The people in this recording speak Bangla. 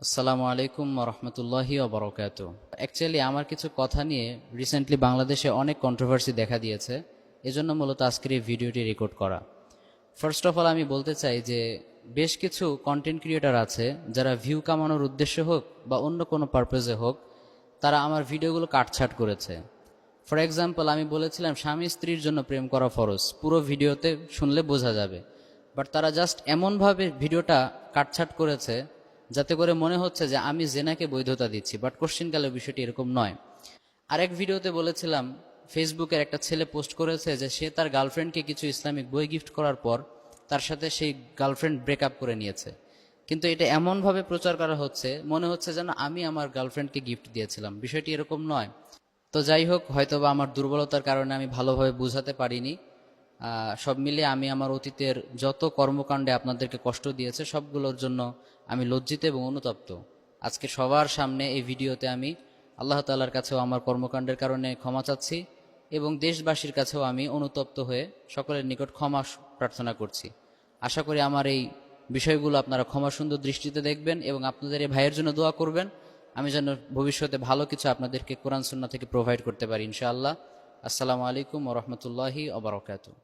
আসসালামু আলাইকুম রহমতুল্লাহি ওবরাকাত। অ্যাকচুয়ালি আমার কিছু কথা নিয়ে রিসেন্টলি বাংলাদেশে অনেক কন্ট্রোভার্সি দেখা দিয়েছে, এজন্য মূলত আজকের এই ভিডিওটি রেকর্ড করা। ফার্স্ট অফ অল আমি বলতে চাই যে বেশ কিছু কন্টেন্ট ক্রিয়েটার আছে যারা ভিউ কামানোর উদ্দেশ্যে হোক বা অন্য কোনো পারপাজে হোক, তারা আমার ভিডিওগুলো কাটছাট করেছে। ফর এক্সাম্পল, আমি বলেছিলাম স্বামী স্ত্রীর জন্য প্রেম করা ফরজ, পুরো ভিডিওতে শুনলে বোঝা যাবে, বাট তারা জাস্ট এমনভাবে ভিডিওটা কাটছাট করেছে যাতে করে মনে হচ্ছে যে আমি জেনাকে বৈধতা দিচ্ছি, বাট কোশ্চিনকালে বিষয়টি এরকম নয়। আরেক ভিডিওতে বলেছিলাম ফেসবুকের একটা ছেলে পোস্ট করেছে যে সে তার গার্লফ্রেন্ডকে কিছু ইসলামিক বই গিফট করার পর তার সাথে সেই গার্লফ্রেন্ড ব্রেকআপ করে নিয়েছে, কিন্তু এটা এমনভাবে প্রচার করা হচ্ছে মনে হচ্ছে যেন আমি আমার গার্লফ্রেন্ডকে গিফট দিয়েছিলাম। বিষয়টি এরকম নয়। তো যাই হোক, হয়তোবা আমার দুর্বলতার কারণে আমি ভালোভাবে বোঝাতে পারিনি। সব মিলিয়ে আমি আমার অতীতের যত কর্মকাণ্ডে আপনাদেরকে কষ্ট দিয়েছে সবগুলোর জন্য আমি লজ্জিত এবং অনুতপ্ত। আজকে সবার সামনে এই ভিডিওতে আমি আল্লাহ তাআলার কাছেও আমার কর্মকাণ্ডের কারণে ক্ষমা চাচ্ছি এবং দেশবাসীর কাছেও আমি অনুতপ্ত হয়ে সকলের নিকট ক্ষমা প্রার্থনা করছি। আশা করি আমার এই বিষয়গুলো আপনারা ক্ষমা সুন্দর দৃষ্টিতে দেখবেন এবং আপনাদের এই ভাইয়ের জন্য দোয়া করবেন, আমি যেন ভবিষ্যতে ভালো কিছু আপনাদেরকে কোরআন সুন্নাহ থেকে প্রোভাইড করতে পারি ইনশাআল্লাহ। আসসালামু আলাইকুম ওয়া রাহমাতুল্লাহি ওয়া বারাকাতুহু।